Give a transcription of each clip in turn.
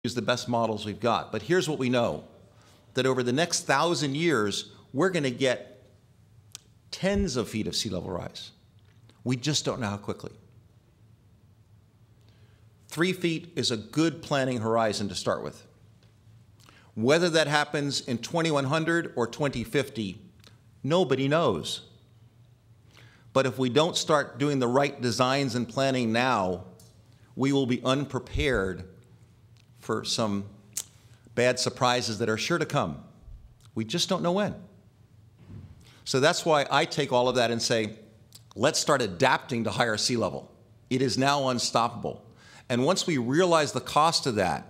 use the best models we've got. But here's what we know, that over the next 1,000 years, we're going to get tens of feet of sea level rise. We just don't know how quickly. 3 feet is a good planning horizon to start with. Whether that happens in 2100 or 2050, nobody knows. But if we don't start doing the right designs and planning now, we will be unprepared for some bad surprises that are sure to come. We just don't know when. So that's why I take all of that and say, let's start adapting to higher sea level. It is now unstoppable. And once we realize the cost of that,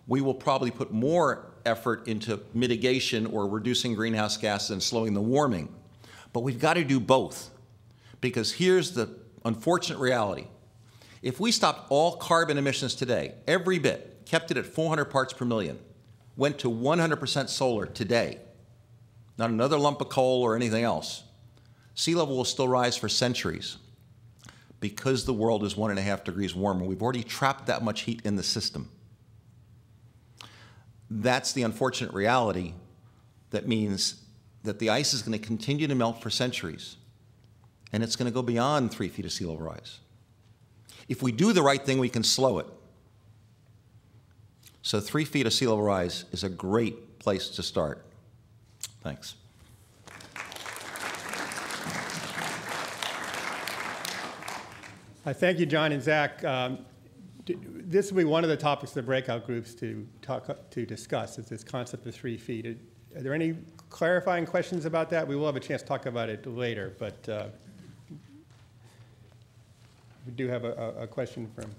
we will probably put more effort into mitigation or reducing greenhouse gases and slowing the warming. But we've got to do both, because here's the unfortunate reality. If we stopped all carbon emissions today, every bit, kept it at 400 parts per million, went to 100% solar today, not another lump of coal or anything else, sea level will still rise for centuries because the world is 1.5 degrees warmer. We've already trapped that much heat in the system. That's the unfortunate reality. That means that the ice is going to continue to melt for centuries, and it's going to go beyond 3 feet of sea level rise. If we do the right thing, we can slow it. So 3 feet of sea level rise is a great place to start. Thanks. Thank you, John and Zach. This will be one of the topics of the breakout groups to discuss, is this concept of 3 feet. Are there any clarifying questions about that? We will have a chance to talk about it later, but we do have a question from.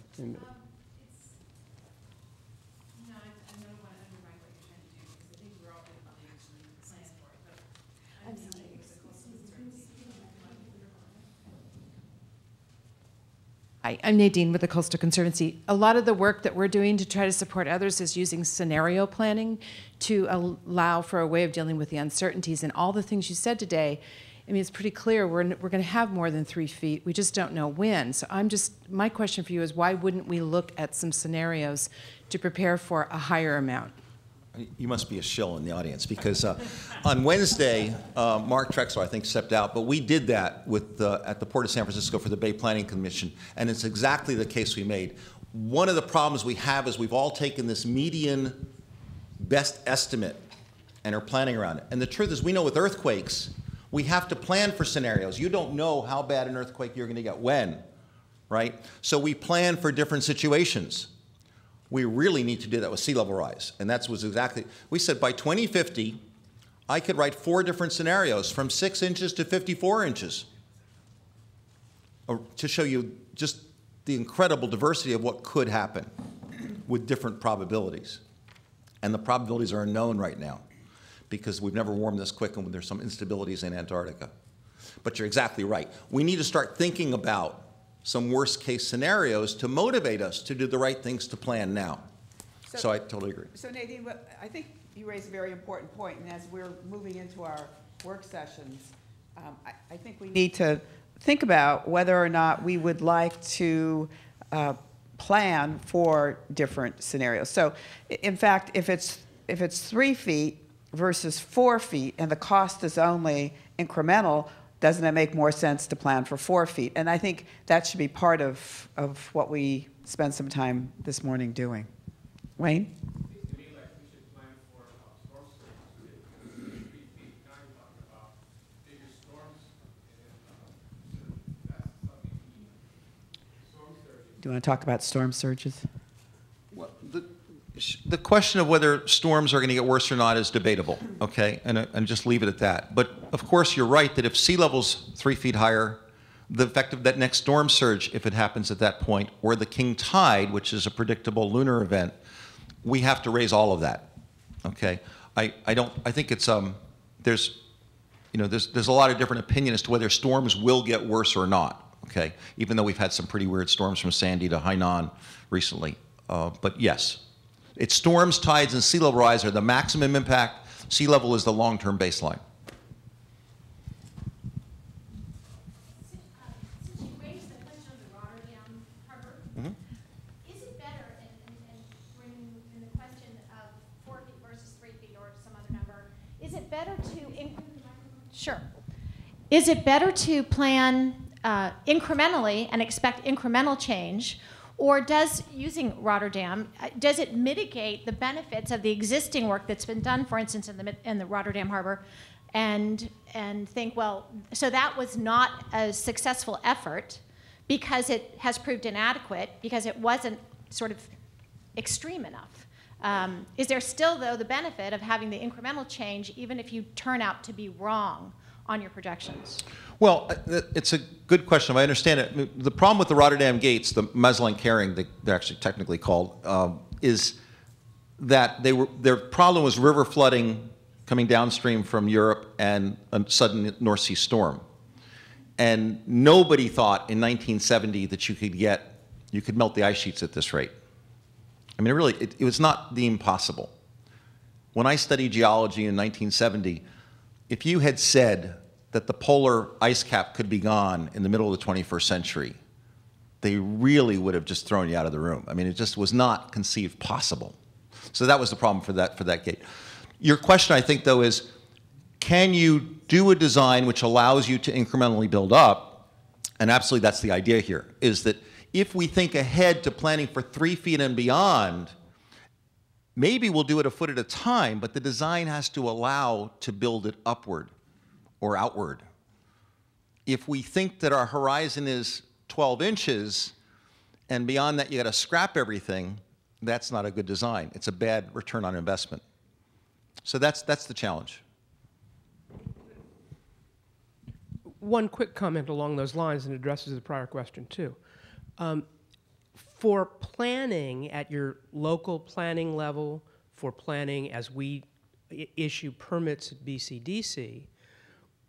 Hi, I'm Nadine with the Coastal Conservancy. A lot of the work that we're doing to try to support others is using scenario planning to allow for a way of dealing with the uncertainties. And all the things you said today, I mean, it's pretty clear we're going to have more than 3 feet. We just don't know when. So my question for you is, why wouldn't we look at some scenarios to prepare for a higher amount? You must be a shill in the audience, because on Wednesday, Mark Trexler, I think, stepped out, but we did that with at the Port of San Francisco for the Bay Planning Commission, and it's exactly the case we made. One of the problems we have is we've all taken this median best estimate and are planning around it. And the truth is, we know with earthquakes, we have to plan for scenarios. You don't know how bad an earthquake you're going to get when, right? So we plan for different situations. We really need to do that with sea level rise. And that was exactly, we said by 2050, I could write 4 different scenarios from 6 inches to 54 inches to show you just the incredible diversity of what could happen with different probabilities. And the probabilities are unknown right now because we've never warmed this quick and there's some instabilities in Antarctica. But you're exactly right. We need to start thinking about some worst case scenarios to motivate us to do the right things to plan now. So I totally agree. So Nadine, I think you raised a very important point, and as we're moving into our work sessions, I think we need to think about whether or not we would like to plan for different scenarios. So in fact, if it's 3 feet versus 4 feet and the cost is only incremental, doesn't it make more sense to plan for 4 feet? And I think that should be part of what we spend some time this morning doing. Wayne? Seems to me like we should plan for storm surges. 3 feet, now you're talking about bigger storms, and that's something we need. Storm surges. Do you want to talk about storm surges? Well, the question of whether storms are going to get worse or not is debatable, okay? And just leave it at that. But of course, you're right that if sea level's 3 feet higher, the effect of that next storm surge, if it happens at that point, or the king tide, which is a predictable lunar event, we have to raise all of that, okay? I think it's, there's a lot of different opinion as to whether storms will get worse or not, okay? Even though we've had some pretty weird storms from Sandy to Hainan recently. But yes. It's storms, tides, and sea level rise are the maximum impact. Sea level is the long-term baseline. Since you raised the question of the Rotterdam harbor, is it better, and bringing in better to, sure. Is it better to plan incrementally and expect incremental change, or does, using Rotterdam, does it mitigate the benefits of the existing work that's been done, for instance, in the Rotterdam harbor, and think, well, so that was not a successful effort because it has proved inadequate, because it wasn't sort of extreme enough? Is there still, though, the benefit of having the incremental change, even if you turn out to be wrong on your projections? Well, it's a good question. I understand it. The problem with the Rotterdam gates, the Meslink carrying, they're actually technically called, is that their problem was river flooding coming downstream from Europe and a sudden North Sea storm. And nobody thought in 1970 that you could melt the ice sheets at this rate. I mean, it was not the impossible. When I studied geology in 1970, if you had said that the polar ice cap could be gone in the middle of the 21st century, they really would have just thrown you out of the room. I mean, it just was not conceived possible. So that was the problem for that gate. Your question, I think, though, is can you do a design which allows you to incrementally build up? And absolutely that's the idea here, is that if we think ahead to planning for 3 feet and beyond, maybe we'll do it a foot at a time, but the design has to allow to build it upward or outward. If we think that our horizon is 12 inches and beyond that you got to scrap everything, that's not a good design. It's a bad return on investment. So that's the challenge. One quick comment along those lines, and addresses the prior question too. For planning at your local planning level, for planning as we issue permits at BCDC,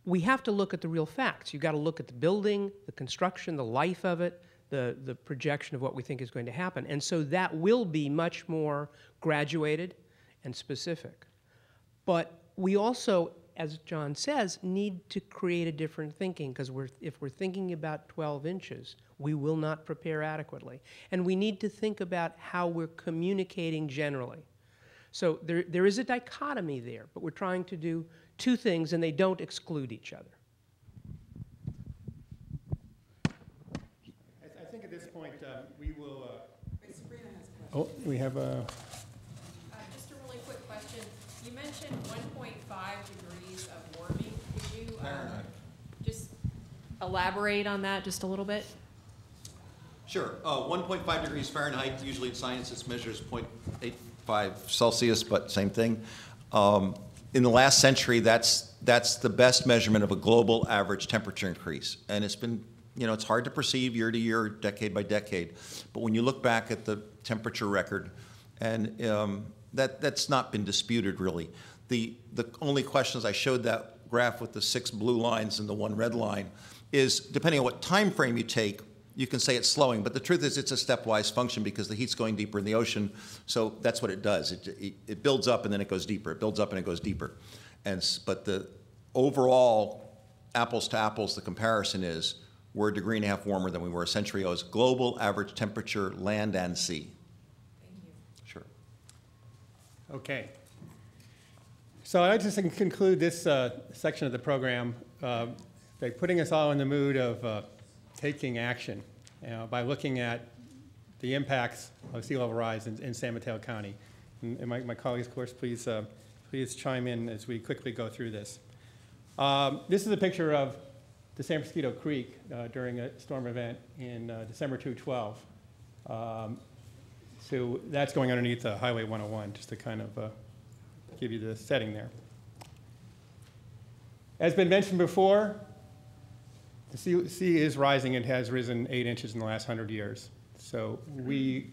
we have to look at the real facts. You've got to look at the building, the construction, the life of it, the projection of what we think is going to happen. And so that will be much more graduated and specific. But we also, as John says, need to create a different thinking, because if we're thinking about 12 inches, we will not prepare adequately. And we need to think about how we're communicating generally. So there is a dichotomy there, but we're trying to do two things, and they don't exclude each other. I think at this point we will. Sabrina has a question. Oh, we have a. Just a really quick question. You mentioned 1.5 degrees of warming. Could you just elaborate on that just a little bit? Sure. 1.5 degrees Fahrenheit, usually in science it measures 0.85 Celsius, but same thing. In the last century, that's the best measurement of a global average temperature increase. And it's been, it's hard to perceive year to year, decade by decade. But when you look back at the temperature record, and that's not been disputed really. The only question is I showed that graph with the 6 blue lines and the 1 red line is depending on what time frame you take, you can say it's slowing, but the truth is it's a stepwise function because the heat's going deeper in the ocean, so that's what it does. It builds up and then it goes deeper. It builds up and it goes deeper. But the overall, apples to apples, the comparison is we're 1.5 degrees warmer than we were a century ago. It's global average temperature, land and sea. Thank you. Sure. Okay. So I'd like to conclude this section of the program by putting us all in the mood of taking action by looking at the impacts of sea level rise in San Mateo County. And my colleagues, of course, please chime in as we quickly go through this. This is a picture of the San Francisco Creek during a storm event in December 2012. So that's going underneath Highway 101, just to kind of give you the setting there. As been mentioned before, the sea is rising and has risen 8 inches in the last 100 years. So we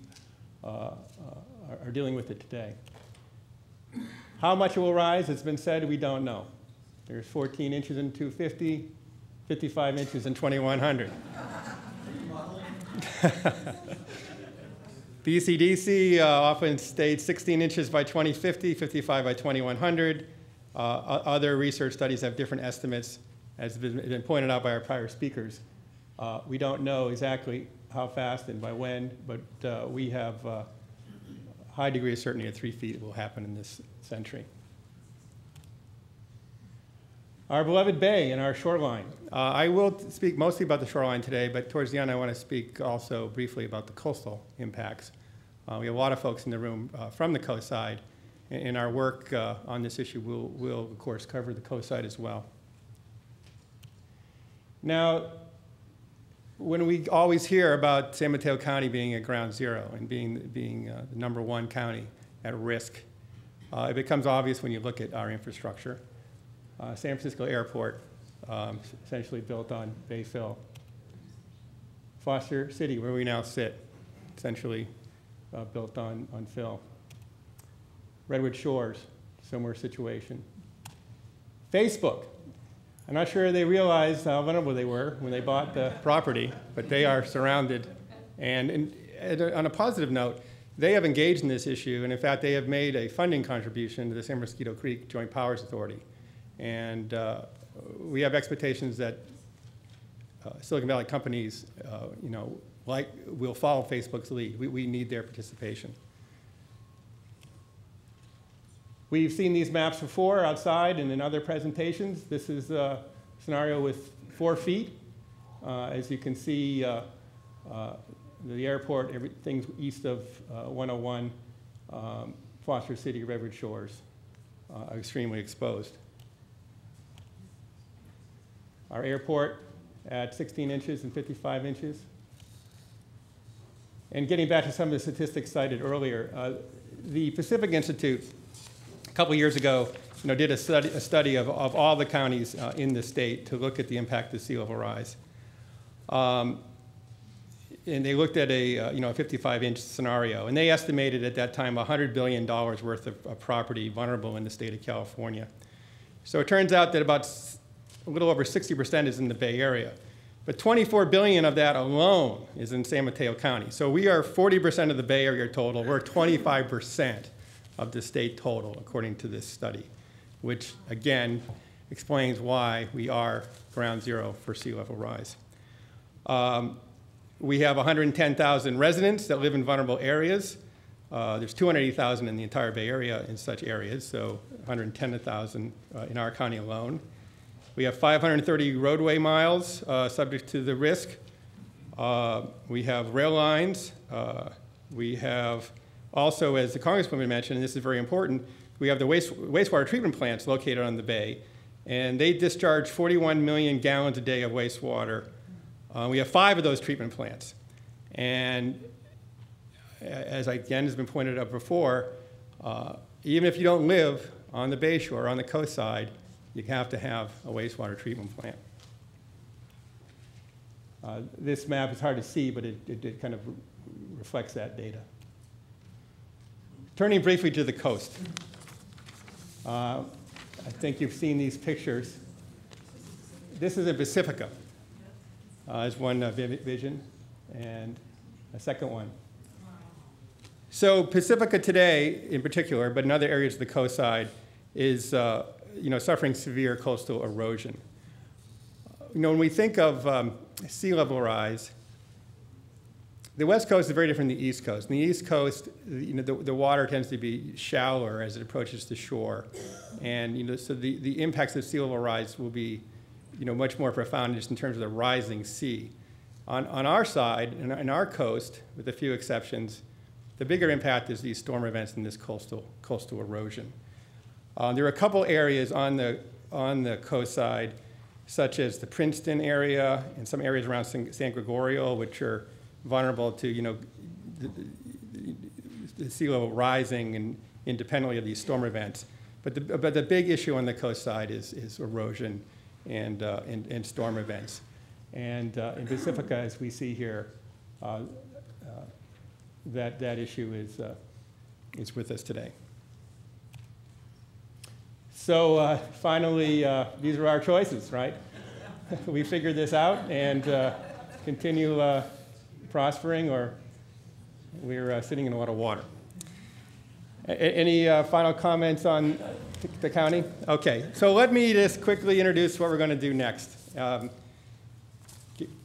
are dealing with it today. How much it will rise, it's been said, we don't know. There's 14 inches in 250, 55 inches in 2100. BCDC often states 16 inches by 2050, 55 by 2100. Other research studies have different estimates, as has been pointed out by our prior speakers. We don't know exactly how fast and by when, but we have a high degree of certainty at 3 feet it will happen in this century. Our beloved bay and our shoreline. I will speak mostly about the shoreline today, but towards the end I want to speak also briefly about the coastal impacts. We have a lot of folks in the room from the coast side. In our work on this issue, we'll of course cover the coast side as well. Now, when we always hear about San Mateo County being at ground zero and being the #1 county at risk, it becomes obvious when you look at our infrastructure. San Francisco Airport, essentially built on bay fill. Foster City, where we now sit, essentially built on fill. Redwood Shores, similar situation. Facebook, I'm not sure they realized how vulnerable they were when they bought the property, but they are surrounded. And on a positive note, they have engaged in this issue, and in fact, they have made a funding contribution to the San Mosquito Creek Joint Powers Authority. And we have expectations that Silicon Valley companies, will follow Facebook's lead. We need their participation. We've seen these maps before outside and in other presentations. This is a scenario with 4 feet. As you can see, the airport, everything's east of 101, Foster City, Redwood Shores, are extremely exposed. Our airport at 16 inches and 55 inches. And getting back to some of the statistics cited earlier, the Pacific Institute a couple years ago did a study of all the counties in the state to look at the impact of sea level rise. And they looked at a 55-inch scenario, and they estimated at that time $100 billion worth of property vulnerable in the state of California. So it turns out that about a little over 60% is in the Bay Area, but 24 billion of that alone is in San Mateo County. So we are 40% of the Bay Area total. We're 25% of the state total, according to this study, which again explains why we are ground zero for sea level rise. We have 110,000 residents that live in vulnerable areas. There's 280,000 in the entire Bay Area in such areas, so 110,000 in our county alone. We have 530 roadway miles subject to the risk. We have rail lines. We have also, as the Congresswoman mentioned, and this is very important, we have the wastewater treatment plants located on the bay, and they discharge 41 million gallons a day of wastewater. We have 5 of those treatment plants. And as again has been pointed out before, even if you don't live on the bay shore, on the coast side, you have to have a wastewater treatment plant. This map is hard to see, but it kind of reflects that data. Turning briefly to the coast. I think you've seen these pictures. This is in Pacifica. Is one vision, and a second one. So Pacifica today, in particular, but in other areas of the coast side, is suffering severe coastal erosion. When we think of sea level rise, the West Coast is very different than the East Coast. In the East Coast, the water tends to be shallower as it approaches the shore, and so the impacts of sea level rise will be much more profound just in terms of the rising sea. On our side, in our coast, with a few exceptions, the bigger impact is these storm events and this coastal erosion. There are a couple areas on the coast side, such as the Princeton area and some areas around San Gregorio, which are vulnerable to the sea level rising and independently of these storm events. But the big issue on the coast side is erosion and storm events. And in Pacifica, as we see here, that issue is with us today. So finally, these are our choices, right? We figured this out and continue prospering, or we're sitting in a lot of water. Any final comments on the county? Okay, so let me just quickly introduce what we're going to do next.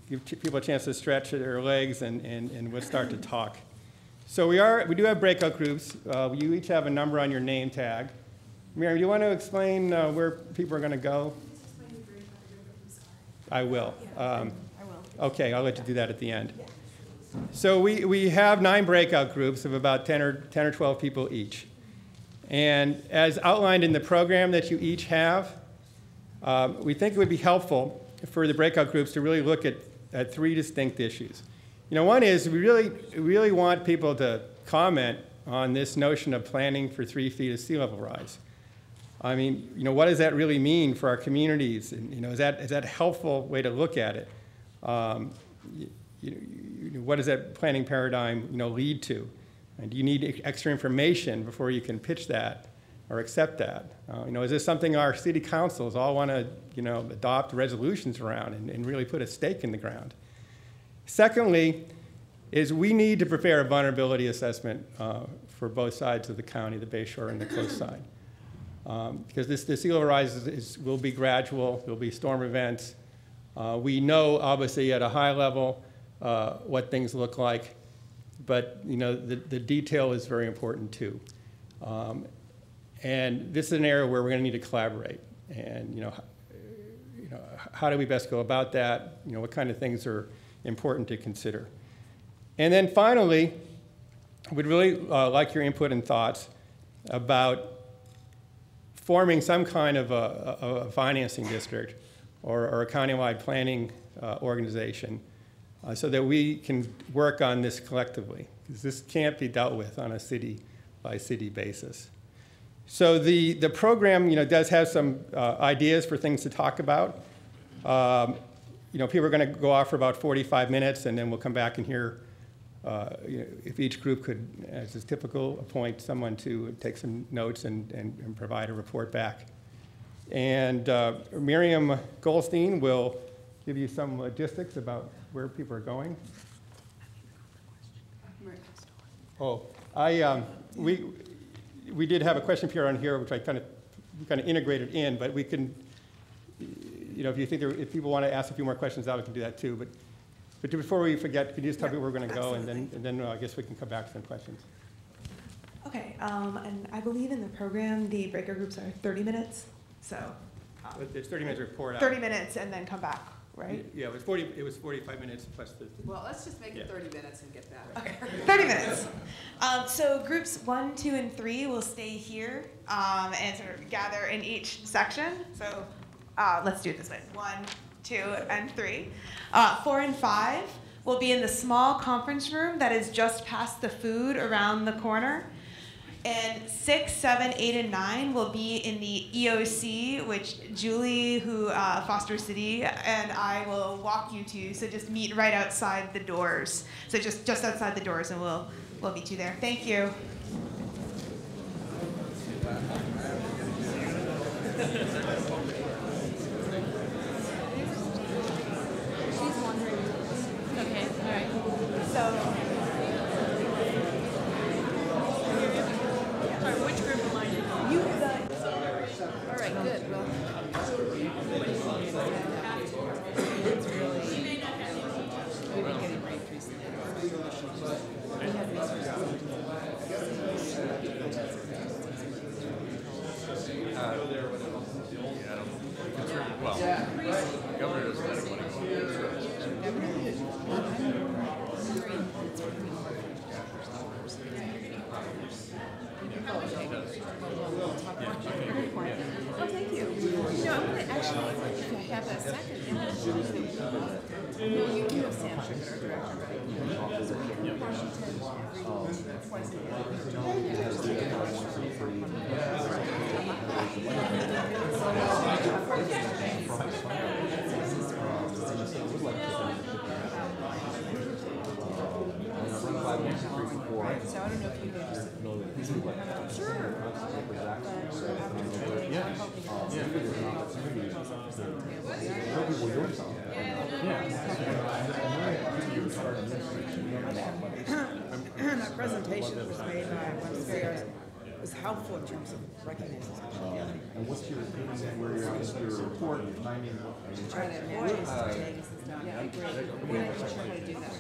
Give people a chance to stretch their legs, and we'll start to talk. So we do have breakout groups. You each have a number on your name tag. Mary, do you want to explain where people are going to go? I will. I will. Okay, I'll let you do that at the end. So we have 9 breakout groups of about 10 or 12 people each. And as outlined in the program that you each have, we think it would be helpful for the breakout groups to really look at 3 distinct issues. One is we really want people to comment on this notion of planning for 3 feet of sea level rise. I mean, what does that really mean for our communities? And, is that a helpful way to look at it? What does that planning paradigm, lead to? And do you need extra information before you can pitch that or accept that? Is this something our city councils all want to, adopt resolutions around and really put a stake in the ground? Secondly, is we need to prepare a vulnerability assessment for both sides of the county, the Bay Shore and the coast side. Because the sea level rise will be gradual, there'll be storm events. We know, obviously, at a high level, what things look like, but the detail is very important too. And this is an area where we're going to need to collaborate. And how do we best go about that? What kind of things are important to consider? And then finally, we'd really like your input and thoughts about forming some kind of a financing district or a countywide planning organization so that we can work on this collectively, because this can't be dealt with on a city-by-city basis. So the program, does have some ideas for things to talk about. People are going to go off for about 45 minutes, and then we'll come back and hear if each group could, as is typical, appoint someone to take some notes and provide a report back. And Miriam Goldstein will give you some logistics about where people are going. Oh, we did have a question period on here, which I kind of integrated in, but we can, if you think if people want to ask a few more questions, we can do that too. But before we forget, could you just tell me where we're going to go, and then I guess we can come back to some questions. Okay, and I believe in the program the breaker groups are 30 minutes, so. It's 30 minutes report out. 30 minutes and then come back, right? Yeah, it was 45 minutes plus the. Well, let's just make it 30 minutes and get that. Okay, 30 minutes. So groups 1, 2, and 3 will stay here and sort of gather in each section. So let's do it this way: 1, 2, and 3. 4 and 5 will be in the small conference room that is just past the food around the corner. And 6, 7, 8, and 9 will be in the EOC, which Julie, who Foster City, and I will walk you to. So just meet right outside the doors. So just outside the doors, and we'll meet you there. Thank you. Okay, all right. So. Sorry, which group am I in? You All right, good. Well, it's really, we've been getting breakthroughs in Governor doesn't have money. Oh, thank you. I'm going to actually, if I have that second, you do have Sam Trickett, our director, right? So we have Washington twice a year. So I don't know if you'd be interested. Sure. That presentation that was made by one of the speakers was helpful in terms of recognizing specialty. And what's your opinion where you're at your report, your timing? Trying to avoid things. Yeah, great. We're not even sure how to do that.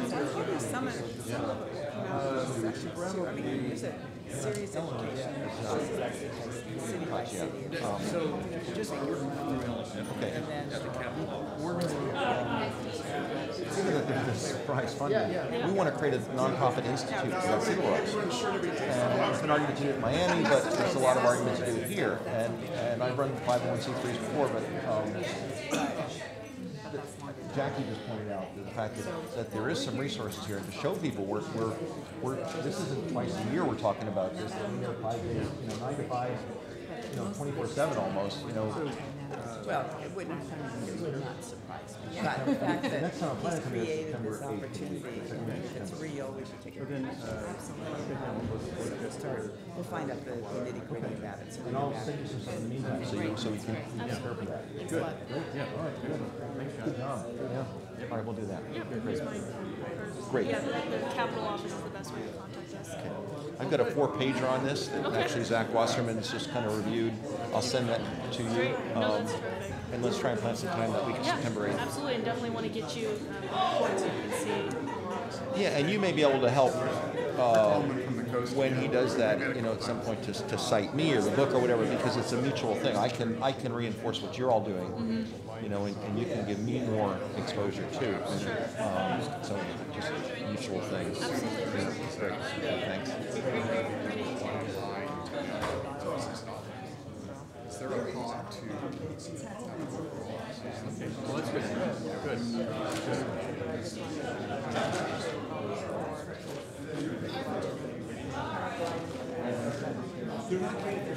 So I'm hoping some of it came out of this section too. I mean, there's a Serious education. City by city. So, just okay. And then Given that there's this surprise funding, we want to create a nonprofit institute for civil rights. And there's been argument to do it in Miami, but there's a lot of argument to do it here. And I've run 501c3s before, but Jackie just pointed out the fact that there is some resources here to show people we're this isn't twice a year we're talking about this. 5 days, 9 to 5, 24/7 almost. well, it would not surprise me. But the fact that he's created this opportunity, it's real, we should take advantage of it. We'll find out the nitty gritty about it. And I'll send you some stuff in the meantime so you can interpret that. Good. Yeah. All right. Good. Good job. Yeah. All right. We'll do that. Great. Yeah, the capital office is the best way to contact us. Okay. I've got a 4-pager on this that actually Zach Wasserman's just kind of reviewed. I'll send that to you. No, that's terrific. And let's try and plan some time that week of September 8th. Absolutely, and definitely want to get you reports so you can see. Yeah, and you may be able to help when he does that, at some point to cite me or the book or whatever, because it's a mutual thing. I can reinforce what you're all doing, and you can give me more exposure too. So just mutual things. Absolutely. Great. Thanks. Is there a thought to? Well, that's good.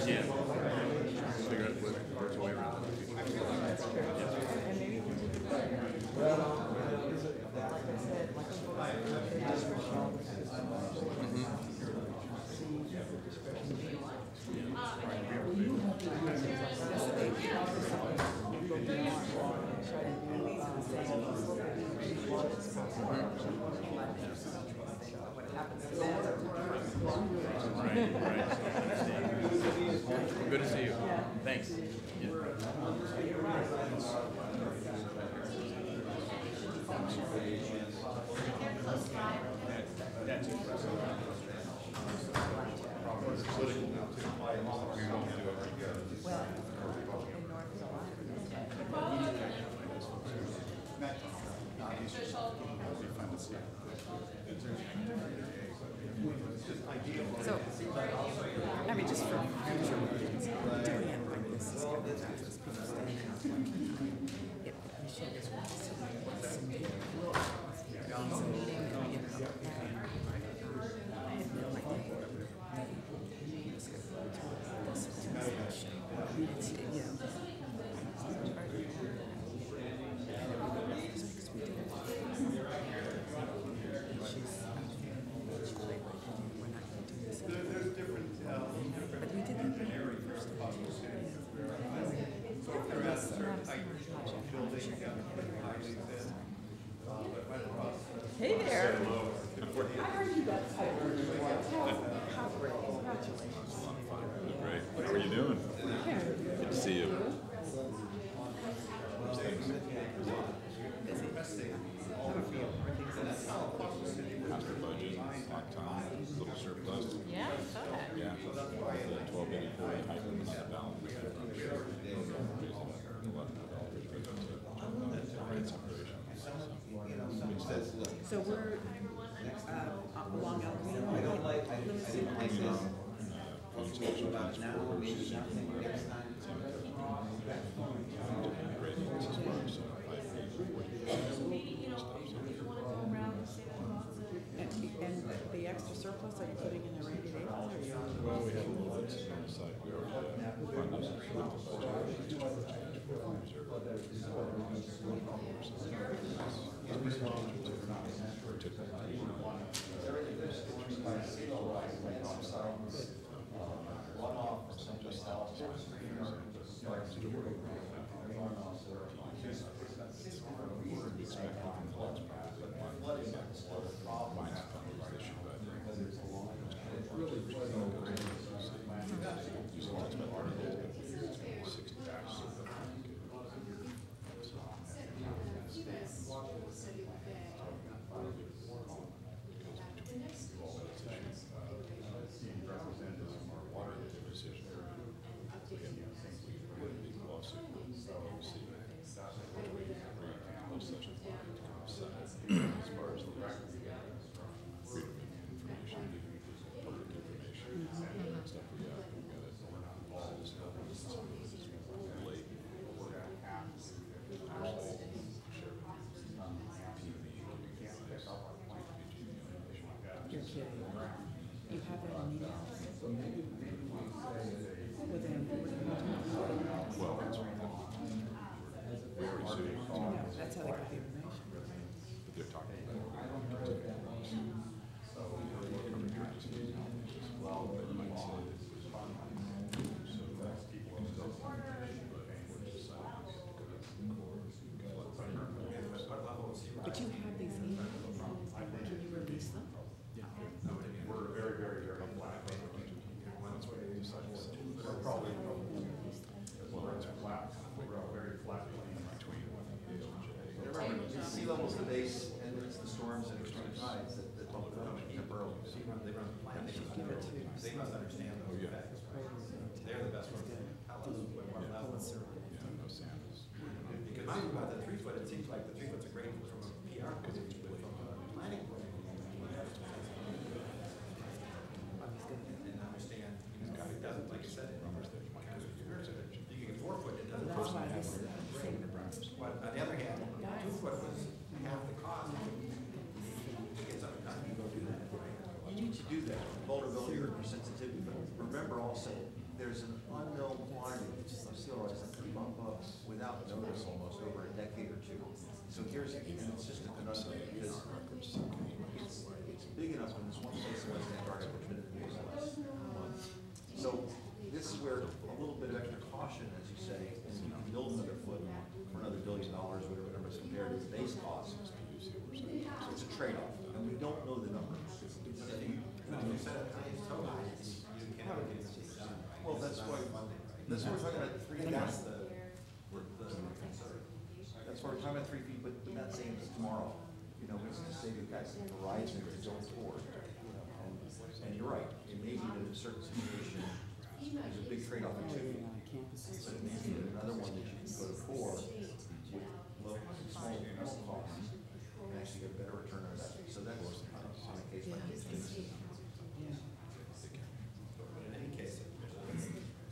Yeah. Figure out what works way around. Good to see you. Thanks. So, I mean, just for future meetings, doing it like this is going to just people staying out. If Michelle is Hey there. I heard you got tired. How great. Congratulations. Great. How are you doing? Good to see you. After budget, hot time, little surplus. Yeah, I saw that. Yeah. 1284 hyphen on the balance. So we're along El Camino, limited places. And the extra surplus, are you putting in a rainy day fund or you? Well, we have a little bit on the side. We already have funded. That's how they got the information. But they're talking about But you have these emails. Can you release them? we're very, very, very flat. We're probably, well, it's flat, we're a very flat plane between Remember, it's sea levels, the base, and it's the storms and extreme tides that bump it up temporarily. They must understand those effects, right? They're the best ones to tell us what level. Yeah, no sand is. Because I think about the 3 foot, it seems like the 3 foot's a great from a PR point of view, but from a planning point of view, and understand, you know, it doesn't, like you said, you can get 4 foot, it doesn't. That's why this is great. But on the other hand, 2 foot was half the cost. To get something done, you go do that, right? You need to do that, vulnerability or sensitivity, but remember also, there's an unknown quantity of sea level rise that could bump up without notice almost over a decade or two. So here's, and it's just a conundrum, because it's big enough in this one place in West Antarctica, which is less. So this is where a little bit of extra caution, as you say, and you can build another foot for another $1 billion, whatever number is compared to the base cost. So it's a trade-off, and we don't know the number. But if you set up times so high, you can't have it done. Well, that's why we're talking about 3 feet. That's the concern. That's why we're talking about 3 feet, but not saying it's tomorrow. You know, it's to say you've got some horizon to go forward. And you're right, it may be that in a certain situation, there's a big trade-off in 2 feet. But it may be that another one that you can go to 4 with low, small incremental costs and actually get a better return on investment. So that's on a case-by-case basis. In any case,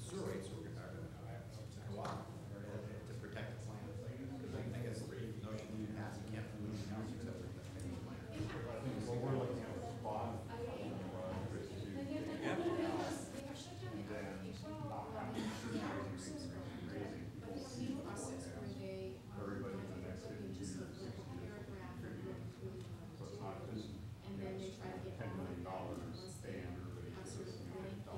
sewer rates are go up to protect the plant. Because I think it's the notion you have, you can't lose the house except for any plant. Well, we're looking at a spot. Everybody in the next 50 years is going to contribute. So it's not just, $10 million, and everybody gives us $50,000.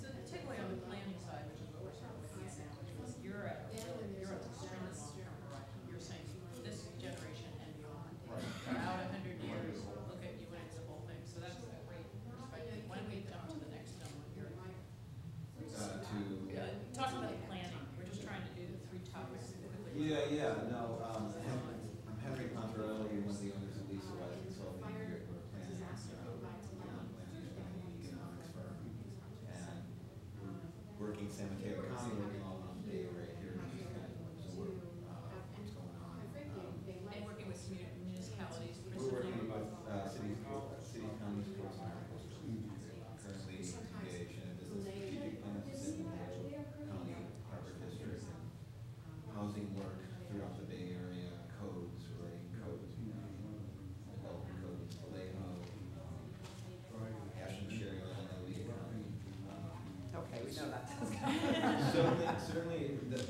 So the takeaway on the planning side, which is what we're sort of looking at now, which was you're at extremely long-term horizon. You're saying this generation and beyond. Out 100 years, look at you and the whole thing. So that's a great perspective. Why don't we jump to the next one here? Talk about planning. We're just trying to do the 3 topics quickly. No, I'm Henry Pontarelli, one of the owners of Lisa Wise Consulting. We're a planning economics firm. And we're working San Mateo County, working all around the Bay right here. So we're, what's going on. And working with municipalities. We're working with cities, counties, courts, and airports. Currently engaged in a business strategic plan for San Mateo County Harbor District and housing work throughout the Bay Area, codes, writing codes, developing codes, Vallejo, Ashland, Sherry, Illinois, Lee County. Okay, we know that. Certainly, this.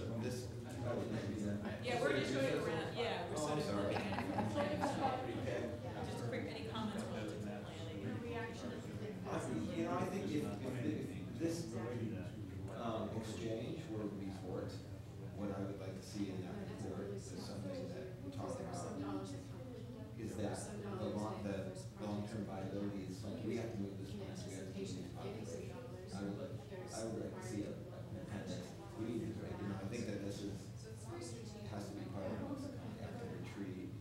Yeah, we're just going around, yeah, we're Oh, sort I'm of sorry. looking at it from the planning side. Just quick, any comments relative to planning and reaction? I think if this exchange were to be forked, what I would like to see in that report is something that we talked about, is that the long-term viability is like, we have to move this plant, we have to keep these populations. I would like to see an appendix. We need to, I think that this has to be part of what's after retreat.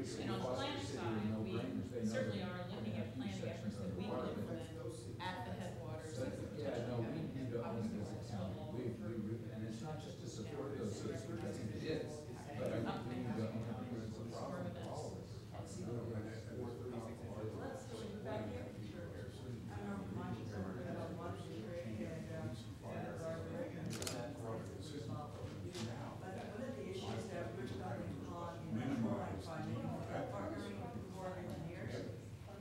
And on the planning side, we certainly are looking at planning efforts that we can implement at the headwaters of the potential. Obviously, we're still all over. And it's not just to support those systems, I think it is, but I think we need to understand the problem for all of us.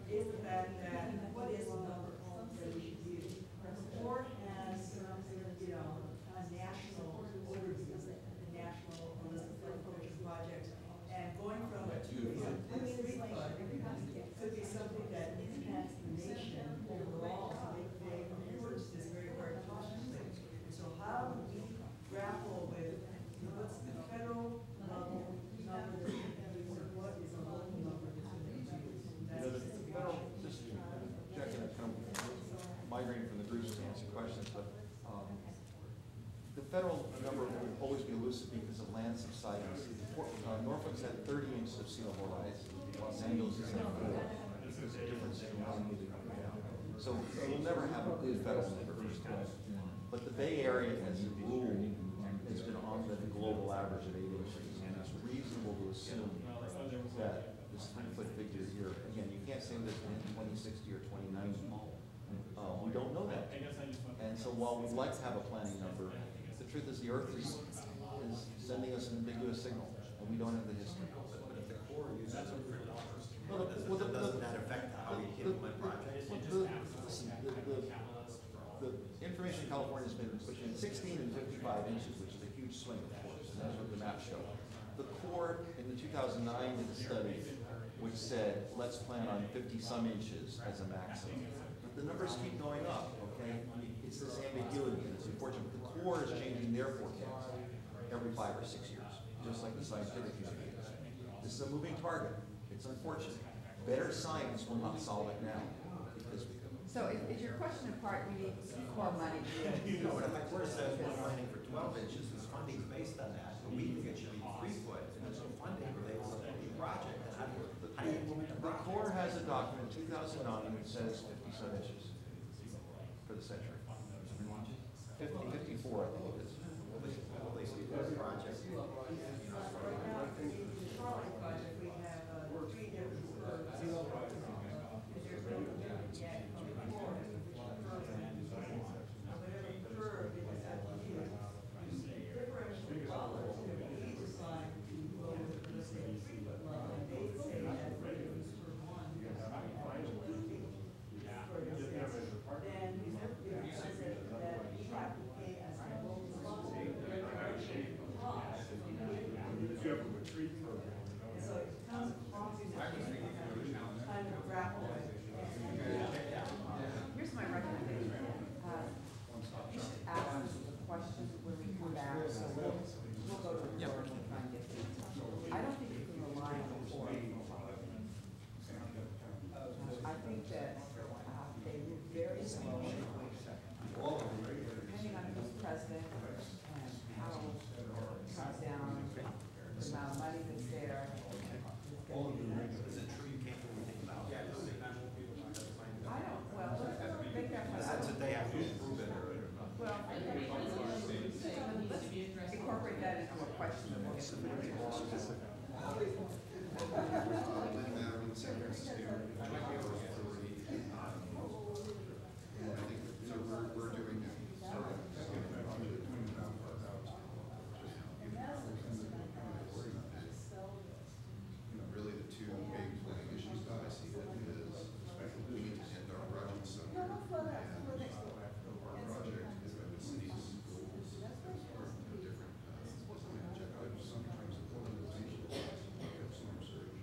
Is the fact that what is the number of homes that we should use? The board has, a national overview, a national holistic approach project, and going from a 2 fund to a 3 fund could be something that impacts the nation overall. So they approach this very, very cautiously. So how do we grapple with what's the federal level number that we can use, and what is a local number that's going to be used? That's The federal, just checking, kind of migrating from the groups to answer questions, but the federal number will always be elusive because of land subsidence. Norfolk's at 30 inches of sea level rise. Los Angeles is at 4. There's a difference in one moving up and down. So we'll never have a good federal number. But the Bay Area as a rule has been on the global average of 8 inches, and it's reasonable to assume that this 3-foot figure here, again, you can't say this in 2060 or 2090. We don't know that. And so while we'd like to have a planning number, the truth is the Earth is sending us an ambiguous signal, and we don't have the history. But if the Corps uses it for dollars, Well, doesn't that affect how we implement projects? The information in California has been between 16 and 55 inches, which is a huge swing, of course, and that's what the maps show. The Corps in the 2009 did a study which said, let's plan on 50-some inches as a maximum. But the numbers keep going up, okay? It's this ambiguity that's unfortunate. The Corps is changing their forecast every 5 or 6 years, just like the scientific community is. This is a moving target. It's unfortunate. Better science will not solve it now. Because So is your question in part, we need Corps money? No, but if the Corps says we're planning for 12 inches, this funding's based on that, but we think it should be 3 foot, and there's no funding related to the project, then how do you implement the the project? Corps has a document, 2009, that says 50-some inches for the century. 54, I think it is. Well, they see this project. Right now, in the Charlotte project, we have 3 different curves. There's no yet from the Corps, which curve whatever curve it is at the use. Differential dollars that we decide to go with, let's say, 3 foot level, and they say that revenues per one is $250 for the city. Then you have to realize that we have to pay as a local level differential cost. And so it becomes a costly kind of grapple with. Here's my recommendation. You should ask us a question when we come back, so we'll go to the board and try and get the answer. I don't think you can rely on the Corps. I think that they move very slowly, depending on who's president and how it comes down, the amount of money that's there. Is it true you can't do anything about it? I don't, well, let's make that. That's what they have to approve it. Well, let's incorporate that into a question that we'll get to. Madam, in San Francisco, Joint Authority, and I think, so we're doing it. Really the two big planning issues that I see that is, we need to end our project somewhere. And our project is that the city's goals are different design objectives. Sometimes the polarization of storm surge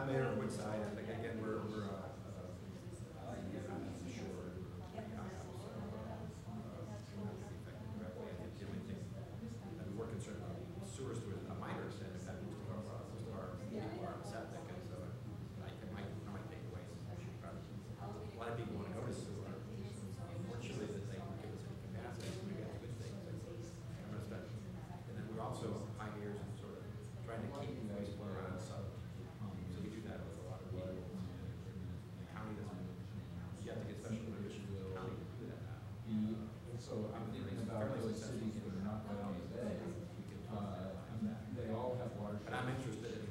Mayor of Woodside, I think again, we're on the shore, pretty high up, so, we have to be affected directly. I think the only thing that we're more concerned about sewers to a minor extent is that most of our people are on septic, and so I might take away some issue. A lot of people want to go to sewer. Unfortunately, that they don't give us any capacity, so we got good things. I'm gonna start, and then we're also pioneers in sort of trying to keep wastewater out of the sub. So we do that with a lot of people. The county doesn't, you have to get special permission from the county to do that now. So I'm thinking about those cities that are not right on the bay. They all have water. But I'm interested in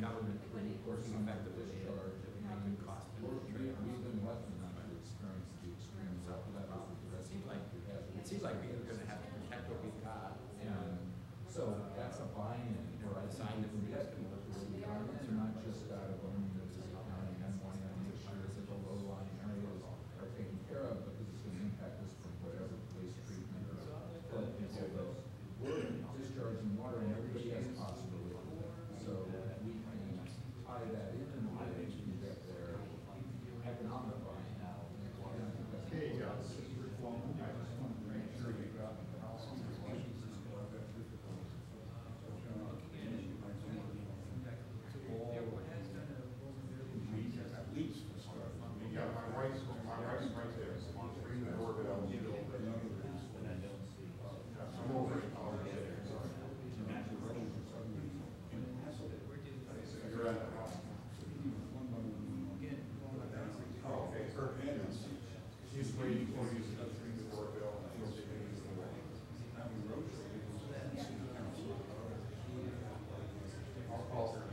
government working effectively to make good cost. We've been lucky enough to experience the extreme levels of the rest of It seems like we're going to have to protect what we've got. And so that's a buy-in where I Sign think that we have to look at the requirements are not just out of owning the county and wanting to make sure that the low-lying areas are taken care of because it's going to impact us from whatever waste treatment or flood control that we're discharging water and everybody has a possibility of that. So we can tie that in a way to get their economic buy-in. And I think that's important. I just want to make sure you got the house on the Yeah, my wife's right there, on three the doorbell. I'm over it. You're at the house. Oh, okay, her entrance. She's waiting for you to ring the doorbell and she'll take it to the wall. I'll call her.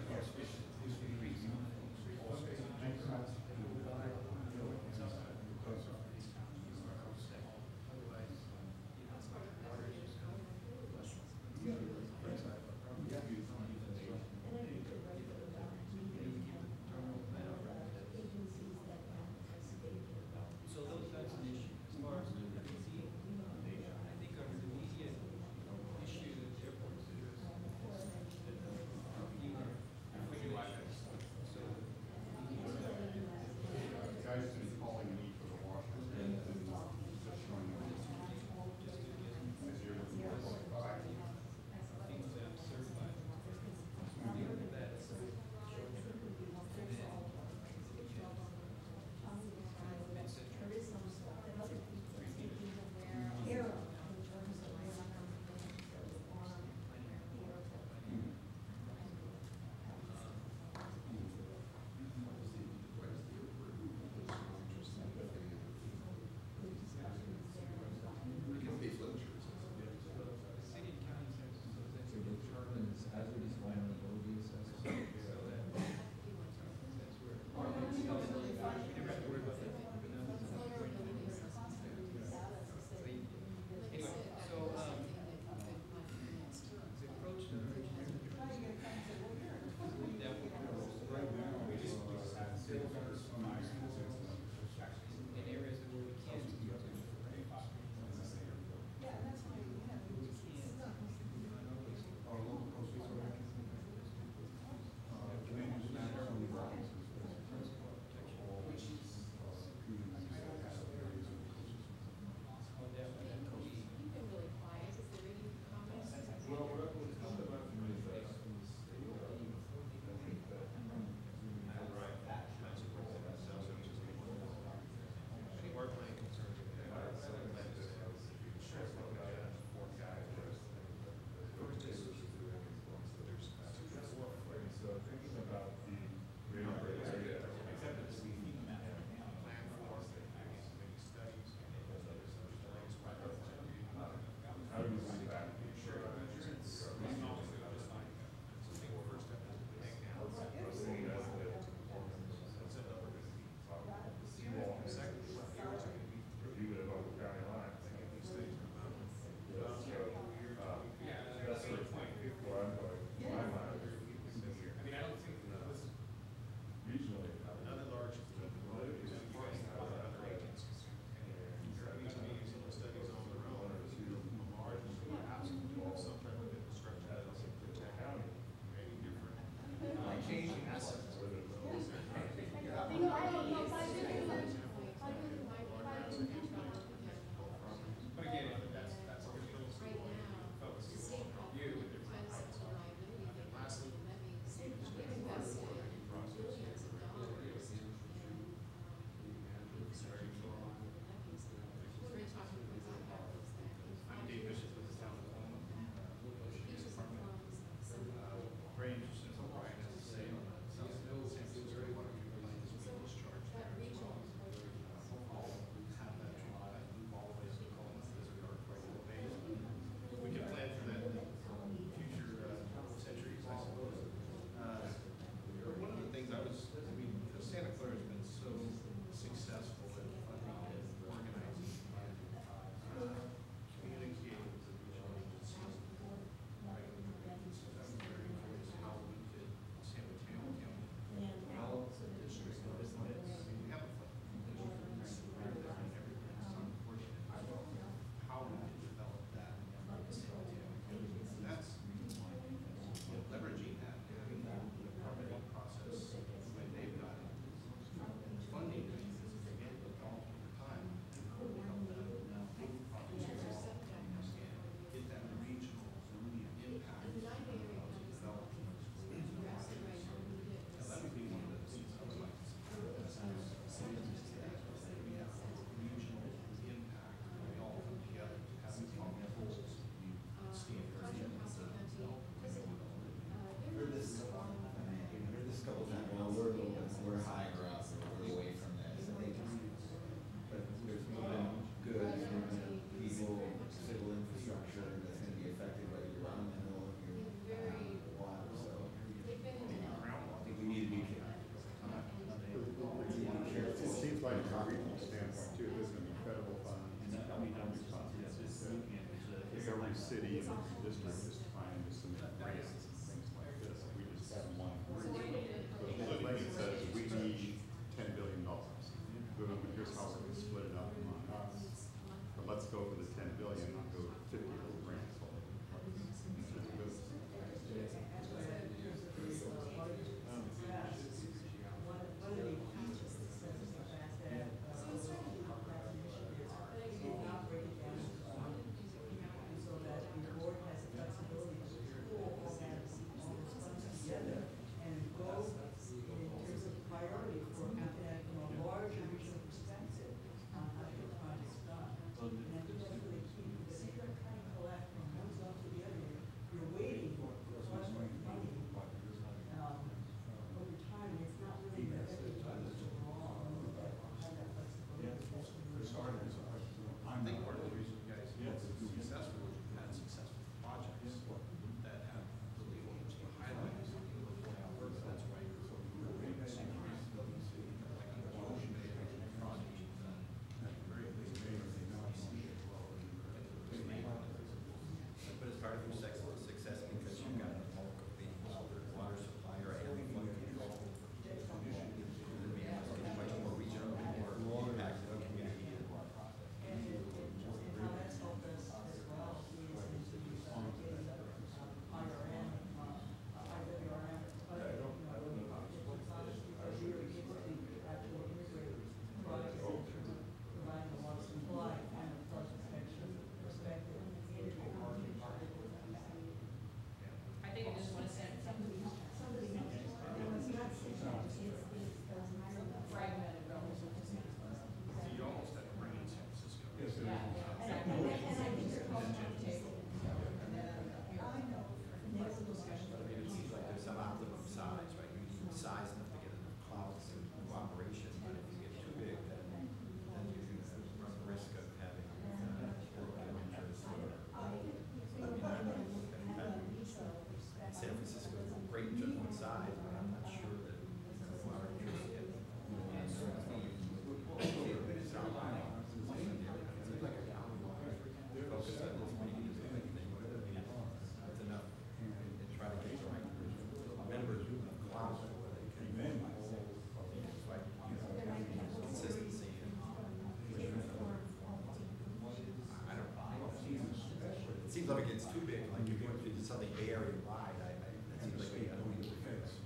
seems like it's too big, like if you want to do something Bay Area wide, that seems like I don't need to fix.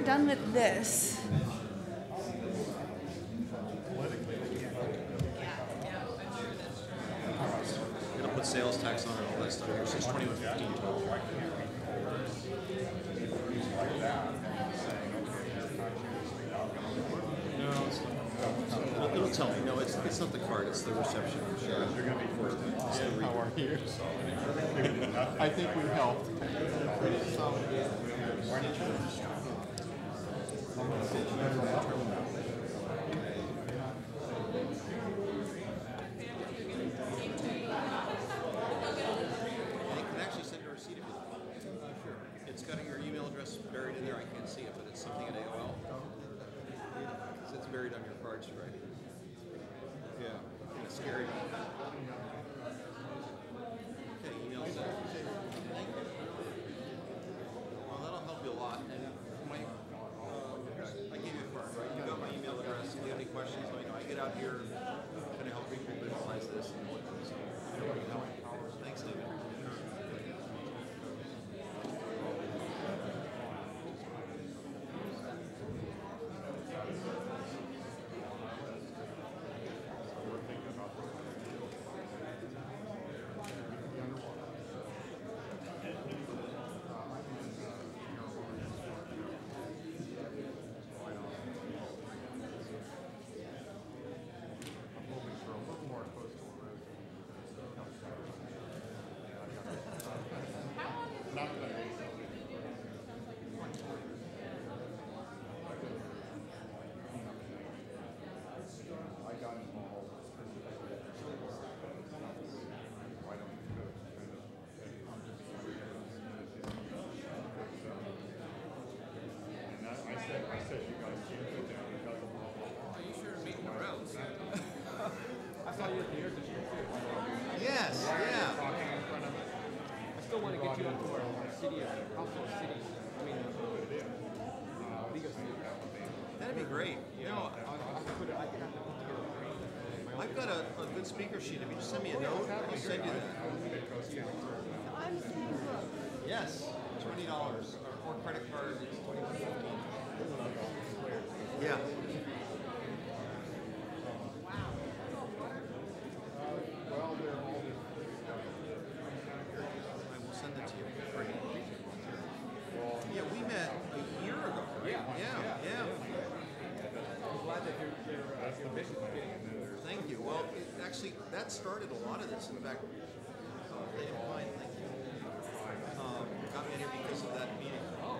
done with this, We're gonna put sales tax on it, all that stuff here, so it's 2115 total. It'll tell me. No, it's not the card. It's the reception. Sure. They're going to be forced to. How are you? I think we helped. And you can actually send a receipt if you like. Sure. It's got your email address buried in there. I can't see it, but it's something at AOL. So it's buried on your cards, right? Yeah. Kind of scary. Okay, email sent. Thank you. Well, that'll help you a lot. And I gave you a card, right? You got my email address. If you have any questions, let me know. I get out here, kind of help people visualize this and what so I can help. Thanks, David. Yes, yeah. I still want to get you up to our city, council of cities. I mean, League of Cities. That'd be great. You know, I've got a good speaker sheet. If you just send me a note, I'll send you that. Yes, $20 or credit card. Yeah. I will send it to you. Yeah, we met a year ago, right? Yeah. I'm glad that your business is getting it. Thank you. Well, actually, that started a lot of this. In fact, they didn't mind. Thank you. Got me in here because of that meeting. Oh.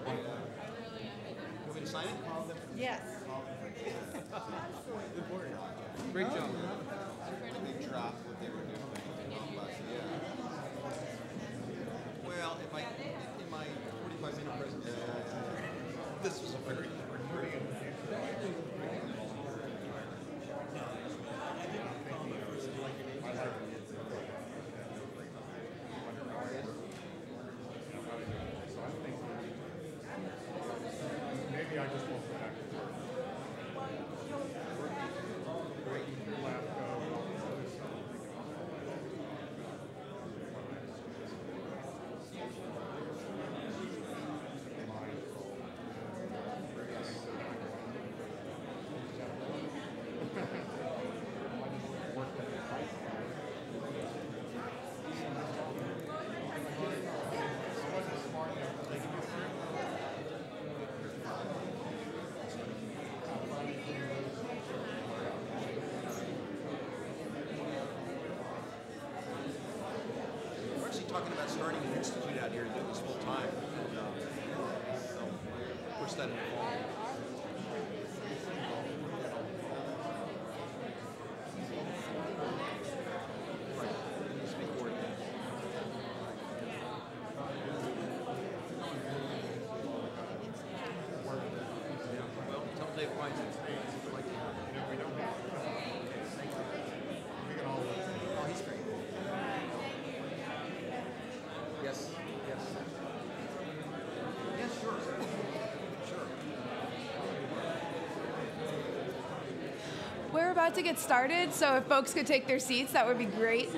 You want me to sign it? yes. Great job. They dropped what they were doing. Well, in my 45-minute presentation, this was a very important. Maybe I just won't go back to work. We're actually talking about starting an institute out here to do this full time. And, so push that in the fall. Right. It needs to be coordinated. Well, tell Dave finds it. Like, We don't have. We can all. oh, he's great. Yes. Yes, sure. Sure. We're about to get started, so if folks could take their seats, that would be great.